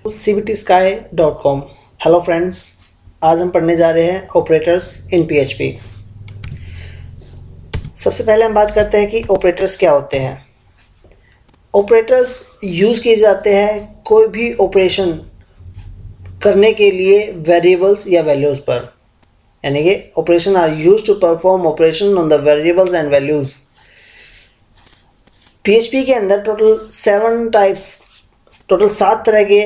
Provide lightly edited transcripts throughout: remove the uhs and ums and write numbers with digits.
cvtsky.com। Hello friends, आज हम पढ़ने जा रहे हैं ऑपरेटर्स इन PHP। सबसे पहले हम बात करते हैं कि ऑपरेटर्स क्या होते हैं। ऑपरेटर्स यूज़ किए जाते हैं कोई भी ऑपरेशन करने के लिए वेरिएबल्स या वैल्यूज़ पर, यानी कि operation are used to perform operation on the variables and values. PHP के अंदर टोटल 7 तरह के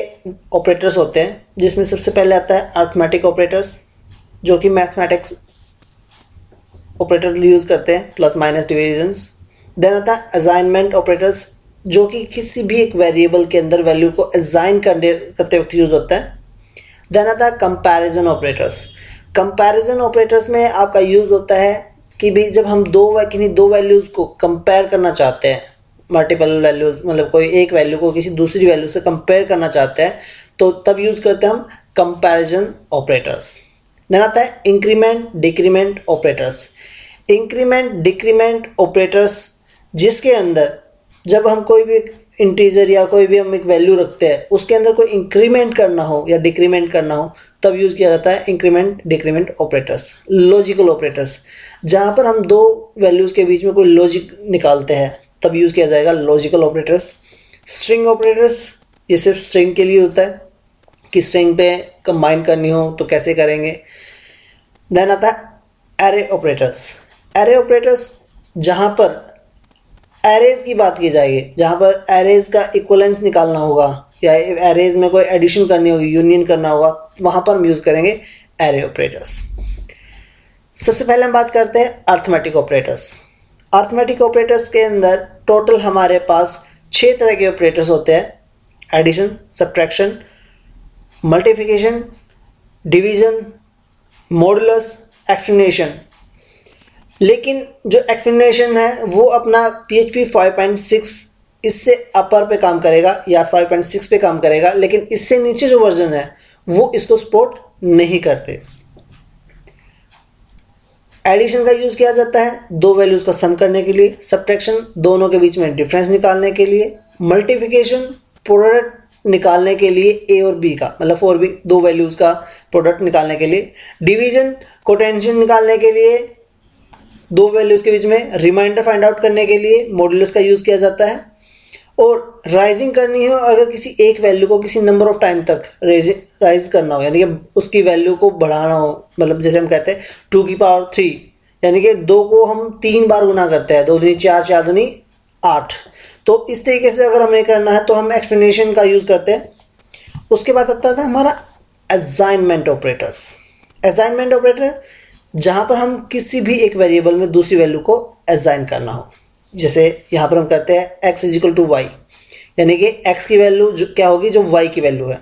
ऑपरेटर्स होते हैं, जिसमें सबसे पहले आता है अरिथमेटिक ऑपरेटर्स, जो कि मैथमेटिक्स ऑपरेटर यूज़ करते हैं, प्लस माइनस डिविजन्स। देन आता है असाइनमेंट ऑपरेटर्स, जो कि किसी भी एक वेरिएबल के अंदर वैल्यू को असाइन करते वक्त यूज़ होता है। देन आता है कंपैरिजन ऑपरेटर्स। कंपैरिजन ऑपरेटर्स में आपका यूज़ होता है कि भाई जब हम किन्हीं दो वैल्यूज़ को कंपेयर करना चाहते हैं, मल्टीपल वैल्यूज़, मतलब कोई एक वैल्यू को किसी दूसरी वैल्यू से कंपेयर करना चाहते हैं, तो तब यूज़ करते हैं हम कंपैरिजन ऑपरेटर्स। देन आता है increment decrement operators. Increment decrement operators जिसके अंदर जब हम कोई भी इंटीजर या कोई भी हम एक वैल्यू रखते हैं, उसके अंदर कोई इंक्रीमेंट करना हो या डिक्रीमेंट करना हो, तब यूज़ किया जाता है increment decrement operators. Logical operators, जहाँ पर हम दो वैल्यूज़ के बीच में कोई लॉजिक निकालते हैं, तब यूज़ किया जाएगा लॉजिकल ऑपरेटर्स। स्ट्रिंग ऑपरेटर्स, ये सिर्फ स्ट्रिंग के लिए होता है कि स्ट्रिंग पे कंबाइन करनी हो तो कैसे करेंगे। देन आता है एरे ऑपरेटर्स। एरे ऑपरेटर्स जहाँ पर एरेज की बात की जाएगी, जहाँ पर एरेज का इक्वलेंस निकालना होगा या एरेज में कोई एडिशन करनी होगी, यूनियन करना होगा, वहाँ पर हम यूज़ करेंगे एरे ऑपरेटर्स। सबसे पहले हम बात करते हैं अरिथमेटिक ऑपरेटर्स। अरिथमेटिक ऑपरेटर्स के अंदर टोटल हमारे पास 6 तरह के ऑपरेटर्स होते हैं: addition, subtraction, multiplication, division, modulus, exclamation. लेकिन जो एक्सक्लमेशन है वो अपना PHP 5.6 इससे अपर पे काम करेगा या 5.6 पे काम करेगा, लेकिन इससे नीचे जो वर्जन है वो इसको सपोर्ट नहीं करते। एडिशन का यूज़ किया जाता है दो वैल्यूज़ का सम करने के लिए, सब्ट्रैक्शन दोनों के बीच में डिफरेंस निकालने के लिए, मल्टीप्लिकेशन प्रोडक्ट निकालने के लिए A और B का, मतलब 4B, दो वैल्यूज़ का प्रोडक्ट निकालने के लिए, डिवीजन कोटेंशन निकालने के लिए, दो वैल्यूज़ के बीच में रिमाइंडर फाइंड आउट करने के लिए मॉडुलस का यूज़ किया जाता है, और राइजिंग करनी हो अगर किसी एक वैल्यू को किसी नंबर ऑफ टाइम तक राइज करना हो, यानी कि उसकी वैल्यू को बढ़ाना हो, मतलब जैसे हम कहते हैं 2 की पावर 3, यानी कि 2 को हम 3 बार गुना करते हैं, 2 दूनी 4, 4 दूनी 8। तो इस तरीके से अगर हमें करना है तो हम एक्सप्लेनेशन का यूज़ करते हैं। उसके बाद आता था हमारा असाइनमेंट ऑपरेटर्स। असाइनमेंट ऑपरेटर जहाँ पर हम किसी भी एक वेरिएबल में दूसरी वैल्यू को असाइन करना हो, जैसे यहाँ पर हम करते हैं x = y, यानी कि x की वैल्यू जो क्या होगी, जो y की वैल्यू है।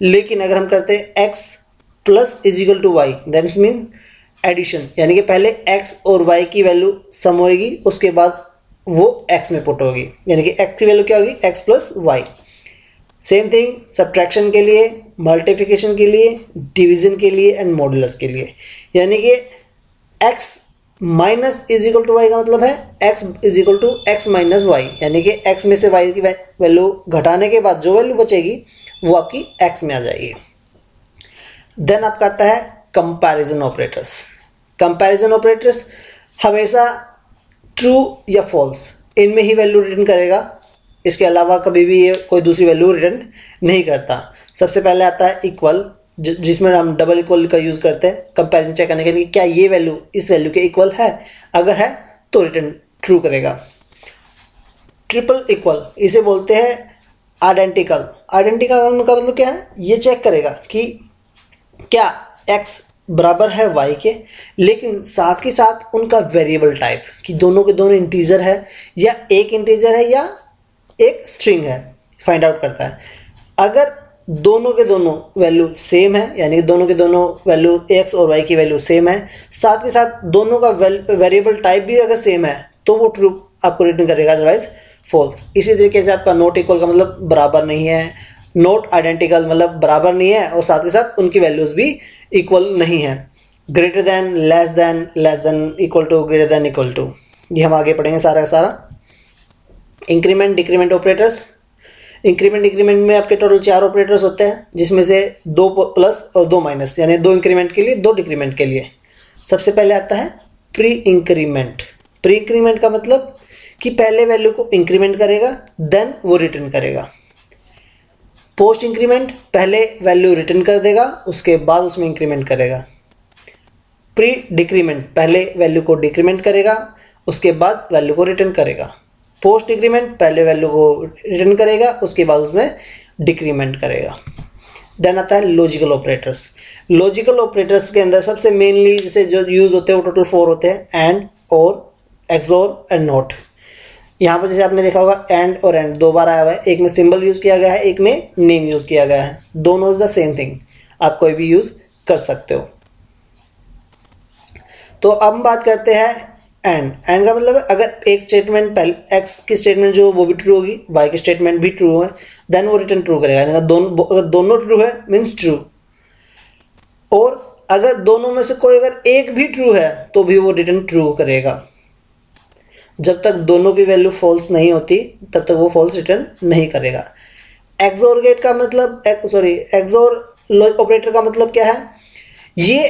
लेकिन अगर हम करते हैं x + y, that mean addition, यानी कि पहले x और y की वैल्यू सम होगी, उसके बाद वो x में पुट होगी, यानी कि x की वैल्यू क्या होगी, x + y। Same thing subtraction के लिए, मल्टीप्लिकेशन के लिए, डिवीजन के लिए एंड मॉडुलस के लिए, यानी कि x - y का मतलब है x = x - y, यानी कि x में से y की वैल्यू घटाने के बाद जो वैल्यू बचेगी वो आपकी x में आ जाएगी। देन आपका आता है कंपैरिजन ऑपरेटर्स। कंपैरिजन ऑपरेटर्स हमेशा ट्रू या फॉल्स इनमें ही वैल्यू रिटर्न करेगा, इसके अलावा कभी भी ये कोई दूसरी वैल्यू रिटर्न नहीं करता। सबसे पहले आता है इक्वल, जिसमें हम डबल इक्वल का यूज़ करते हैं कंपैरिजन चेक करने के लिए, क्या ये वैल्यू इस वैल्यू के इक्वल है, अगर है तो रिटर्न ट्रू करेगा। ट्रिपल इक्वल, इसे बोलते हैं आइडेंटिकल। आइडेंटिकल का मतलब क्या है, ये चेक करेगा कि क्या x बराबर है y के, लेकिन साथ के साथ उनका वेरिएबल टाइप, कि दोनों के दोनों इंटीजर है या एक इंटीजर है या एक स्ट्रिंग है, फाइंड आउट करता है। अगर दोनों के दोनों वैल्यू सेम है, यानी कि दोनों के दोनों वैल्यू x और y की वैल्यू सेम है, साथ के साथ दोनों का वेरिएबल टाइप भी अगर सेम है, तो वो ट्रू आपको रिटर्न करेगा, अदरवाइज फॉल्स। इसी तरीके से आपका नॉट इक्वल का मतलब बराबर नहीं है, नॉट आइडेंटिकल मतलब बराबर नहीं है और साथ के साथ उनकी वैल्यूज़ भी इक्वल नहीं है। Greater than, less than, equal to, greater than, equal to, ये हम आगे पढ़ेंगे सारा का सारा। Increment decrement operators, increment decrement में आपके टोटल 4 ऑपरेटर्स होते हैं, जिसमें से 2 प्लस और 2 माइनस, यानी 2 इंक्रीमेंट के लिए 2 डिक्रीमेंट के लिए। सबसे पहले आता है प्री इंक्रीमेंट। प्री इंक्रीमेंट का मतलब कि पहले वैल्यू को इंक्रीमेंट करेगा देन वो रिटर्न करेगा। पोस्ट इंक्रीमेंट पहले वैल्यू रिटर्न कर देगा उसके बाद उसमें इंक्रीमेंट करेगा। प्री डिक्रीमेंट पहले वैल्यू को डिक्रीमेंट करेगा उसके बाद वैल्यू को रिटर्न करेगा। पोस्ट डिक्रीमेंट पहले वैल्यू को रिटर्न करेगा उसके बाद उसमें डिक्रीमेंट करेगा। देन आता है लॉजिकल ऑपरेटर्स। लॉजिकल ऑपरेटर्स के अंदर सबसे मेनली जैसे जो यूज होते हैं वो टोटल 4 होते हैं, एंड, और, एक्सोर एंड नॉट। यहाँ पर जैसे आपने देखा होगा एंड और एंड 2 बार आया हुआ है, एक में सिंबल यूज किया गया है, एक में नेम यूज किया गया है। दोनों इज द सेम थिंग, आप कोई भी यूज कर सकते हो। तो अब हम बात करते हैं एंड। एंड का मतलब है अगर एक स्टेटमेंट पहले एक्स की स्टेटमेंट जो वो भी ट्रू होगी, वाई की स्टेटमेंट भी ट्रू है, देन वो रिटर्न ट्रू करेगा। यानी अगर दोनों ट्रू है मीन्स ट्रू, और अगर दोनों में से कोई अगर एक भी ट्रू है तो भी वो रिटर्न ट्रू करेगा। जब तक दोनों की वैल्यू फॉल्स नहीं होती तब तक वो फॉल्स रिटर्न नहीं करेगा। एक्सोर गेट का मतलब एक्सोर ऑपरेटर का मतलब क्या है, ये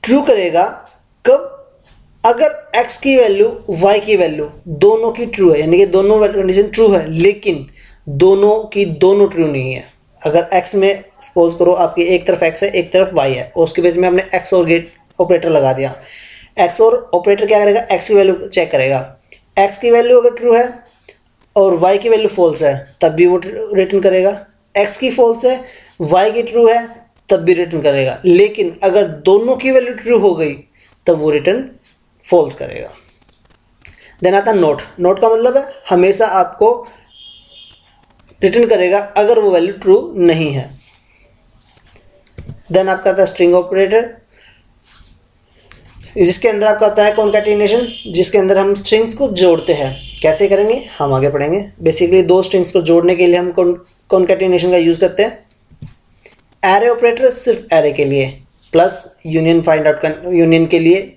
ट्रू करेगा कब, अगर x की वैल्यू y की वैल्यू दोनों की ट्रू है, यानी कि दोनों कंडीशन ट्रू है लेकिन दोनों की दोनों ट्रू नहीं है। अगर x में सपोज करो आपकी एक तरफ x है एक तरफ y है और उसके बेस में हमने XOR गेट ऑपरेटर लगा दिया। XOR ऑपरेटर क्या करेगा, x की वैल्यू चेक करेगा, x की वैल्यू अगर ट्रू है और y की वैल्यू फॉल्स है तब भी वो रिटर्न करेगा, x की फॉल्स है y की ट्रू है तब भी रिटर्न करेगा, लेकिन अगर दोनों की वैल्यू ट्रू हो गई तब वो रिटर्न फॉल्स करेगा। देन आता नोट। नोट का मतलब है हमेशा आपको रिटर्न करेगा अगर वो वैल्यू ट्रू नहीं है। देन आपका आता है स्ट्रिंग ऑपरेटर, जिसके अंदर आपका आता है कॉन्कैटिनेशन, जिसके अंदर हम स्ट्रिंग्स को जोड़ते हैं। कैसे करेंगे हम आगे पढ़ेंगे। बेसिकली 2 स्ट्रिंग्स को जोड़ने के लिए हम कॉन्कैटिनेशन का यूज करते हैं। एरे ऑपरेटर सिर्फ एरे के लिए, plus union find out union के लिए,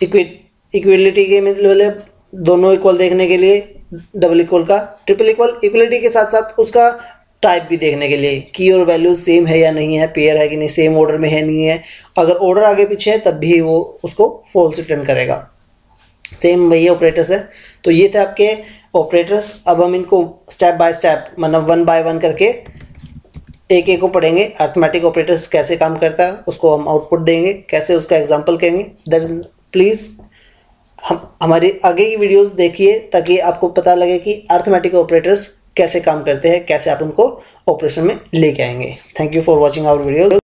इक्वलिटी के मतलब दोनों इक्वल देखने के लिए, डबल इक्वल का, ट्रिपल इक्वल, इक्वलिटी के साथ साथ उसका टाइप भी देखने के लिए की और वैल्यू सेम है या नहीं है, पेयर है कि नहीं, सेम ऑर्डर में है नहीं है। अगर ऑर्डर आगे पीछे है तब भी वो उसको फॉल्स रिटर्न करेगा। सेम वही ऑपरेटर्स है। तो ये थे आपके ऑपरेटर्स। अब हम इनको स्टेप बाय स्टेप मतलब 1 बाय 1 करके एक एक को पढ़ेंगे। अर्थमेटिक ऑपरेटर्स कैसे काम करता है उसको हम आउटपुट देंगे, कैसे उसका एग्जाम्पल कहेंगे। दैट इज प्लीज़ हमारी आगे की वीडियोस देखिए ताकि आपको पता लगे कि अर्थमेटिक ऑपरेटर्स कैसे काम करते हैं, कैसे आप उनको ऑपरेशन में लेके आएंगे। Thank you for watching our video.